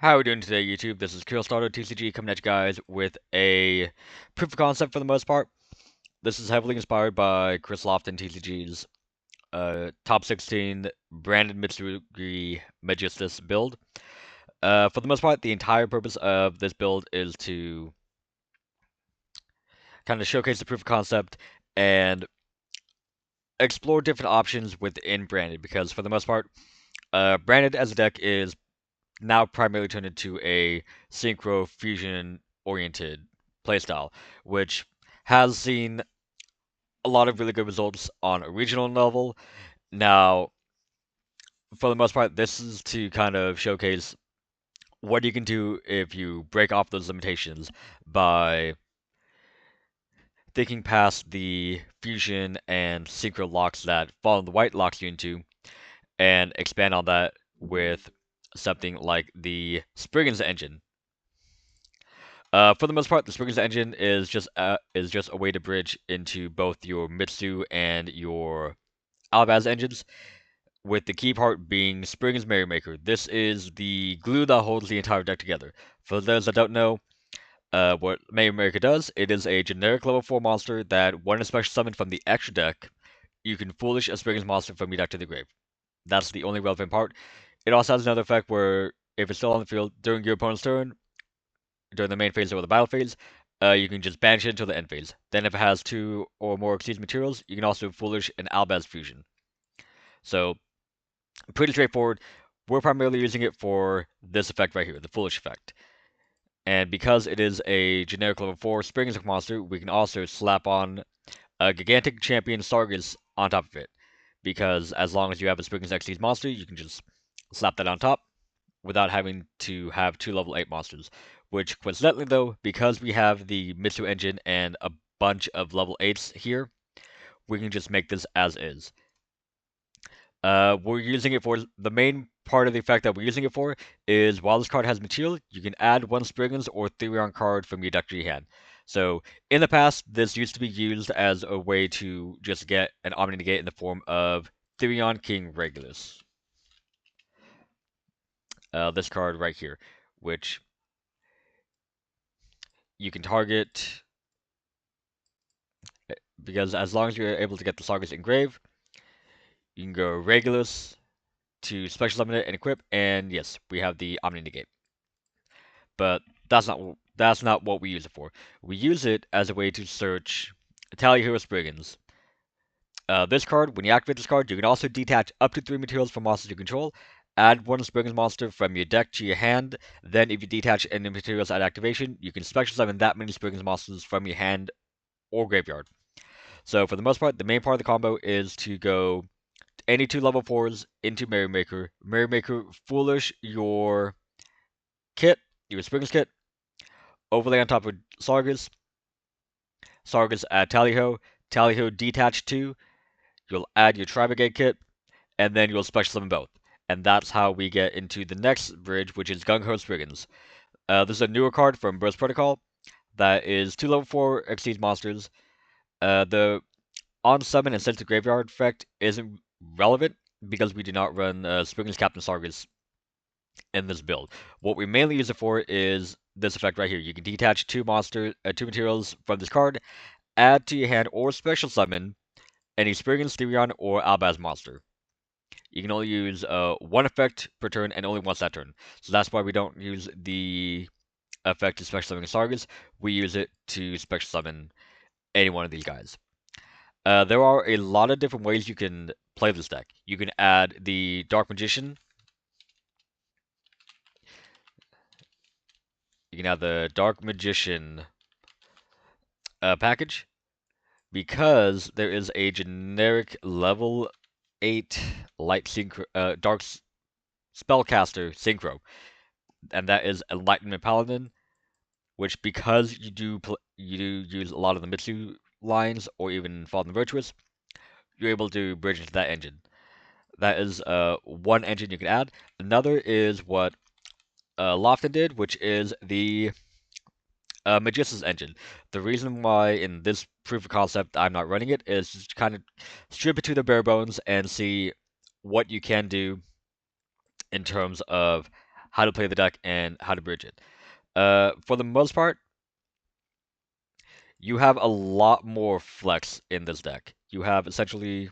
How are we doing today, YouTube? This is Starter TCG coming at you guys with a proof of concept for the most part. This is heavily inspired by Chris Lofton TCG's top 16 branded Mitsurugi Magistus build. For the most part, the entire purpose of this build is to kind of showcase the proof of concept and explore different options within branded, because for the most part, branded as a deck is now primarily turned into a synchro fusion oriented playstyle, which has seen a lot of really good results on a regional level. Now, for the most part, this is to kind of showcase what you can do if you break off those limitations by thinking past the fusion and synchro locks that Fall in the White locks you into, and expand on that with something like the Spriggan's engine. For the most part, the Spriggan's engine is just a way to bridge into both your Mitsu and your Albaz engines, with the key part being Spriggan's Merrymaker. This is the glue that holds the entire deck together. For those that don't know, what Merrymaker does, it is a generic level 4 monster that, when it's special summoned from the extra deck, you can Foolish a Spriggan's monster from your deck to the grave. That's the only relevant part. It also has another effect where, if it's still on the field during your opponent's turn, during the main phase or the battle phase, you can just banish it until the end phase. Then if it has 2 or more Exceeds materials, you can also Foolish an Albaz fusion. So, pretty straightforward. We're primarily using it for this effect right here, the Foolish effect. And because it is a generic level 4 Spriggan's monster, we can also slap on a Gigantic Champion Sargus on top of it. Because as long as you have a Spriggan's Xyz monster, you can just slap that on top without having to have 2 level 8 monsters. Which, coincidentally though, because we have the Mitsu engine and a bunch of level 8s here, we can just make this as is. We're using it for the main part of the effect that we're using it for is while this card has material, you can add one Spriggan's or Therion card from your deck to your hand. So in the past, this used to be used as a way to just get an Omni Negate in the form of Therion King Regulus. This card right here, which you can target because as long as you're able to get the Sargus engraved, you can go Regulus to special summon it and equip, and yes, we have the Omni Negate. But that's not what we use it for. We use it as a way to search Tally Hero Spriggans. This card, when you activate this card, you can also detach up to 3 materials from monsters you control. Add one Spriggans monster from your deck to your hand. Then, if you detach any materials at activation, you can special summon that many Spriggans monsters from your hand or graveyard. So, for the most part, the main part of the combo is to go any 2 level 4s into Merrymaker. Merrymaker, Foolish your kit, your Spriggans kit, overlay on top of Sargus. Sargus add Tallyho. Tallyho detach 2. You'll add your Tri-Brigade kit, and then you'll special summon both. And that's how we get into the next bridge, which is Gung Ho Spriggans. This is a newer card from Burst Protocol that is 2 level 4 Exceeds monsters. The on summon and send to graveyard effect isn't relevant because we do not run Spriggans Captain Sargus in this build. What we mainly use it for is this effect right here. You can detach 2 materials from this card, add to your hand or special summon any Spriggan's, Therion, or Albaz monster. You can only use one effect per turn and only once that turn. So that's why we don't use the effect to special summon Sargus. We use it to special summon any one of these guys. There are a lot of different ways you can play this deck. You can add the Dark Magician. You can have the Dark Magician package, because there is a generic level 8 light dark spellcaster synchro, and that is Enlightenment Paladin, which, because you do use a lot of the Mitsu lines or even Fallen Virtuous, you're able to bridge into that engine. That is one engine you can add. Another is what Lofton did, which is the Magistus engine. The reason why in this proof of concept I'm not running it is just to kind of strip it to the bare bones and see what you can do in terms of how to play the deck and how to bridge it. For the most part, you have a lot more flex in this deck. You have essentially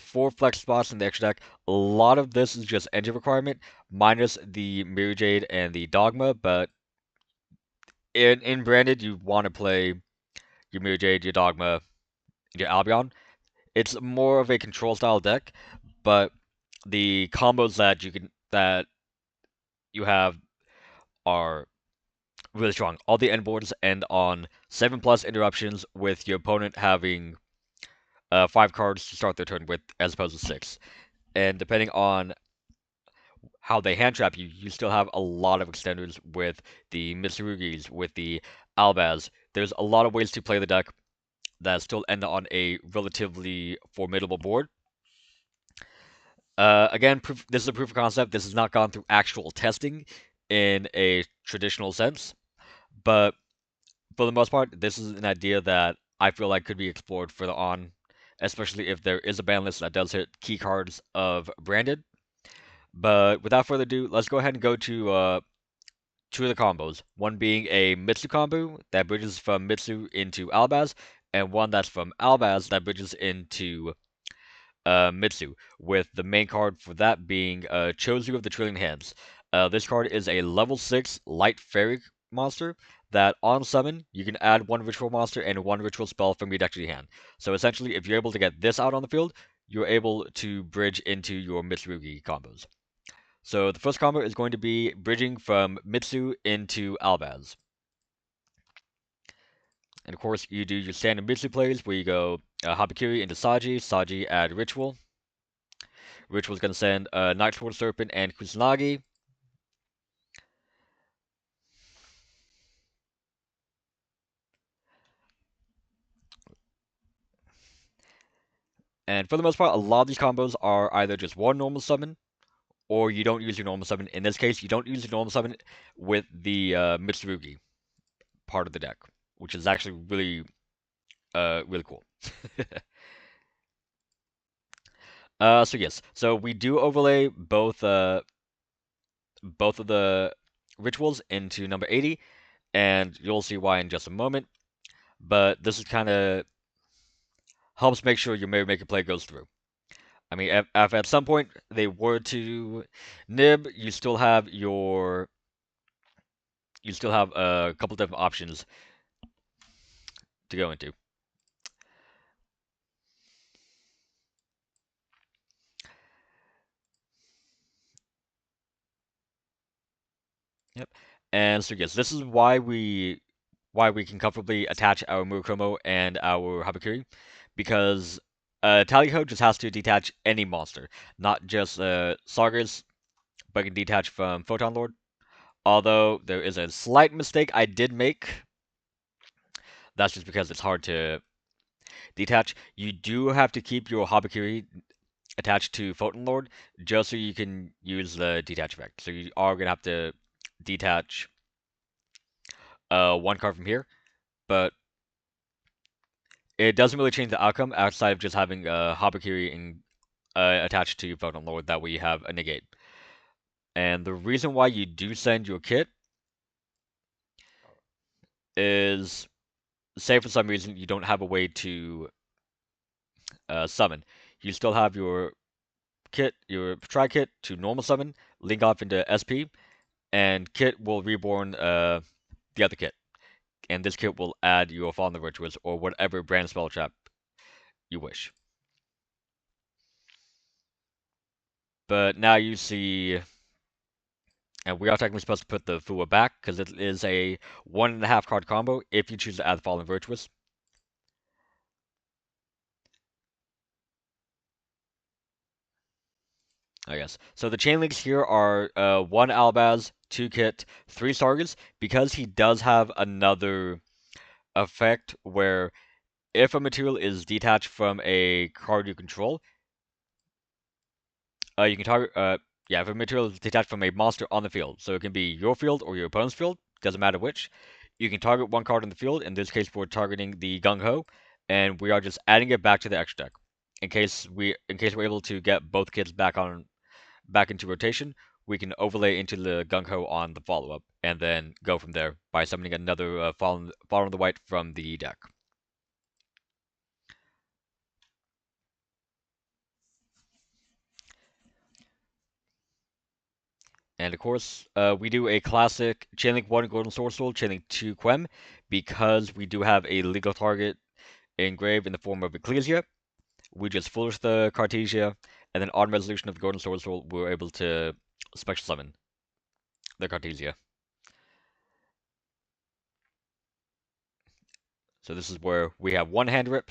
four flex spots in the extra deck. A lot of this is just engine requirement, minus the Mirror Jade and the Dogma, but in Branded, you want to play your Mirror Jade, your Dogma, your Albion. It's more of a control style deck, but the combos that you have are really strong. All the end boards end on 7+ interruptions, with your opponent having 5 cards to start their turn with, as opposed to 6. And depending on how they hand trap you, you still have a lot of extenders with the Mitsurugis, with the Albaz. There's a lot of ways to play the deck that still end on a relatively formidable board. Again, this is a proof of concept. This has not gone through actual testing in a traditional sense, but for the most part, this is an idea that I feel like could be explored further on, especially if there is a ban list that does hit key cards of Branded. But without further ado, let's go ahead and go to two of the combos. One being a Mitsu combo that bridges from Mitsu into Albaz, and one that's from Albaz that bridges into Mitsu, with the main card for that being Chozu of the Trillion Hands. This card is a level 6 light fairy monster that on summon, you can add one ritual monster and one ritual spell from your deck to your hand. So essentially, if you're able to get this out on the field, you're able to bridge into your Mitsurugi combos. So the first combo is going to be bridging from Mitsu into Albaz. And of course, you do your standard Mitsu plays where you go Habakiri into Saji, Saji add Ritual. Ritual's going to send Night Sword Serpent and Kusanagi. And for the most part, a lot of these combos are either just one normal summon, or you don't use your normal summon. In this case, you don't use your normal summon with the Mitsurugi part of the deck, which is actually really cool. So yes, so we do overlay both of the rituals into number 80, and you'll see why in just a moment. But this is kind of helps make sure your Merry Maker play goes through. I mean, if at some point they were to nib, you still have a couple different options to go into. Yep. And so yes, this is why we can comfortably attach our Murakumo and our Habakiri, because Tally-Ho just has to detach any monster, not just Sagas, but can detach from Photon Lord. Although there is a slight mistake I did make. That's just because it's hard to detach. You do have to keep your Habakiri attached to Photon Lord just so you can use the detach effect. So you are gonna have to detach one card from here, but it doesn't really change the outcome outside of just having Habakiri attached to Photon Lord. That way you have a negate. And the reason why you do send your kit is, say for some reason you don't have a way to summon. You still have your Tri Kit to normal summon, link off into SP, and Kit will reborn the other Kit. And this Kit will add your Fallen Rituals or whatever brand spell trap you wish. But now you see, and we are technically supposed to put the Fua back because it is a 1.5 card combo if you choose to add the Fallen Virtuous. Oh yes. So the chain links here are 1 Albaz, 2 Kit, 3 Sargas, because he does have another effect where if a material is detached from a card you control, you can target. Yeah, if a material is detached from a monster on the field, so it can be your field or your opponent's field, doesn't matter which. You can target one card on the field. In this case, we're targeting the Gung Ho, and we are just adding it back to the extra deck in case we're able to get both kits back on back into rotation, we can overlay into the Gung Ho on the follow-up, and then go from there by summoning another Fallen of the White from the deck. And of course, we do a classic Chainlink 1 Golden Sorcerer, Chainlink 2 Quem, because we do have a legal target engraved in the form of Ecclesia. We just flourish the Cartesia, and then on resolution of the Golden Sorcerer, we're able to special summon the Cartesia. So this is where we have one hand rip.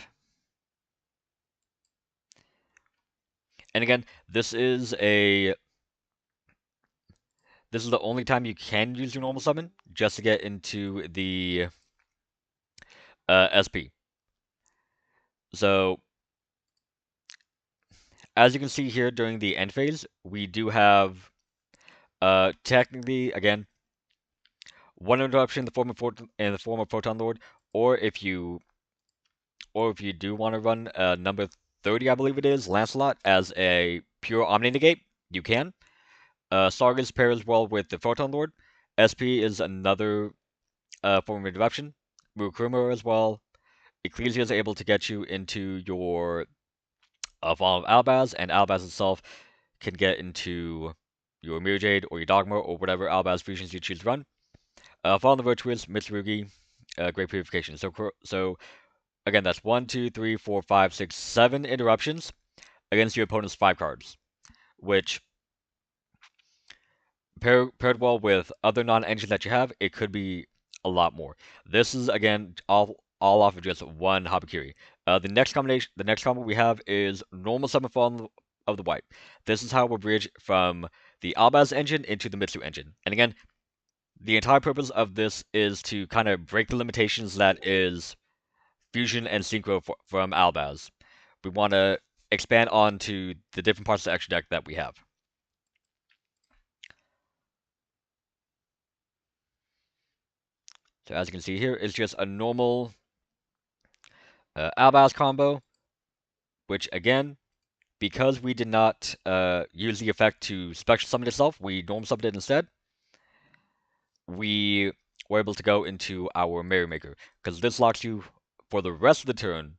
And again, this is the only time you can use your normal summon, just to get into the SP. So, as you can see here during the end phase, we do have, technically, again, one interruption in the form of Photon Lord, or if you do want to run number 30, I believe it is, Lancelot, as a pure Omni Negate, you can. Sargas pairs well with the Photon Lord. SP is another form of interruption. Mukuruma as well. Ecclesia is able to get you into your Fall of Albaz, and Albaz itself can get into your Mirror Jade or your Dogma or whatever Albaz fusions you choose to run. Fall of the Virtuous, Mitsurugi, Great Purification. So again, that's 1, 2, 3, 4, 5, 6, 7 interruptions against your opponent's 5 cards, which paired well with other non-engines that you have, it could be a lot more. This is again all off of just one Habakiri. The next combo we have is normal summon Fallen of the White. This is how we'll bridge from the Albaz engine into the Mitsu engine. And again, the entire purpose of this is to kind of break the limitations that is Fusion and Synchro from Albaz. We want to expand on to the different parts of the extra deck that we have. So as you can see here, it's just a normal Albaz combo, which again, because we did not use the effect to special summon itself, we normal summoned it instead. We were able to go into our Merrymaker, because this locks you for the rest of the turn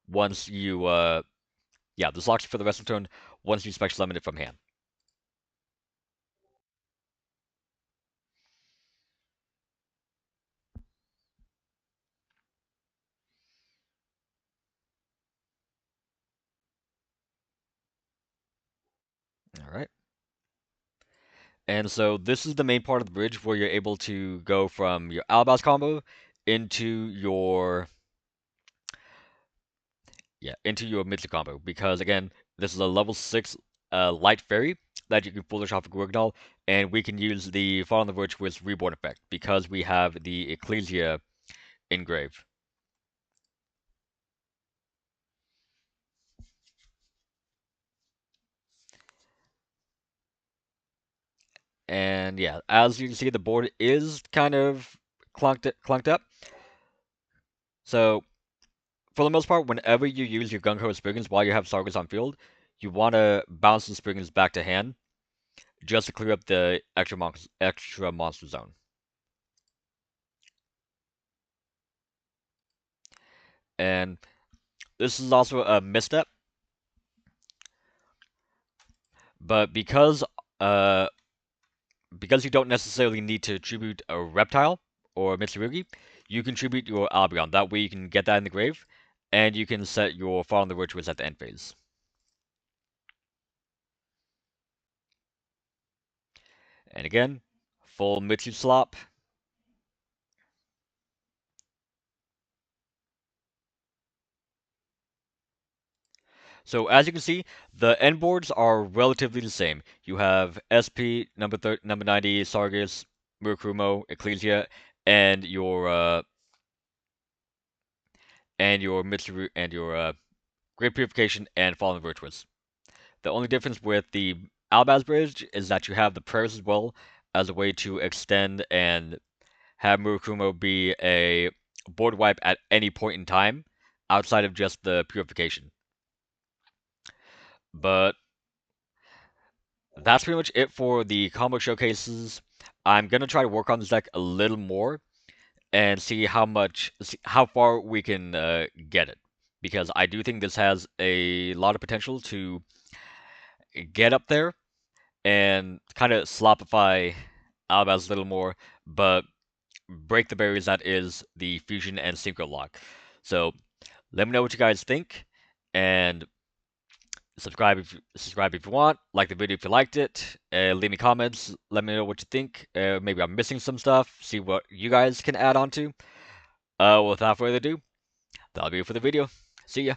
once you, this locks you for the rest of the turn once you special summon it from hand. All right. And so this is the main part of the bridge where you're able to go from your Albaz combo into your into your Mitsu combo, because again, this is a level 6 light fairy that you can foolish off of Gurgnal, and we can use the Fall on the Virtuous Reborn effect because we have the Ecclesia engraved. And yeah, as you can see, the board is kind of clunked up. So for the most part, whenever you use your Gung Ho Spriggans while you have Sargas on field, you want to bounce the Spriggans back to hand just to clear up the extra monster zone. And this is also a misstep, but because you don't necessarily need to tribute a reptile or Mitsurugi, you can tribute your Albion. That way you can get that in the grave, and you can set your Fall on the Virtuous at the end phase. And again, full Mitsu slop. So as you can see, the end boards are relatively the same. You have SP, number 90, Sargas, Murakumo, Ecclesia, and your Mitsuru and your Great Purification and Fallen Virtuous. The only difference with the Albaz Bridge is that you have the prayers as well as a way to extend and have Murakumo be a board wipe at any point in time outside of just the purification. But that's pretty much it for the combo showcases. I'm gonna try to work on this deck a little more and see how far we can get it, because I do think this has a lot of potential to get up there and kind of slopify Alabaz a little more, but break the barriers that is the fusion and synchro lock. So let me know what you guys think, and subscribe if you want. Like the video if you liked it. Leave me comments. Let me know what you think. Maybe I'm missing some stuff. See what you guys can add on to. Without further ado, that'll be it for the video. See ya.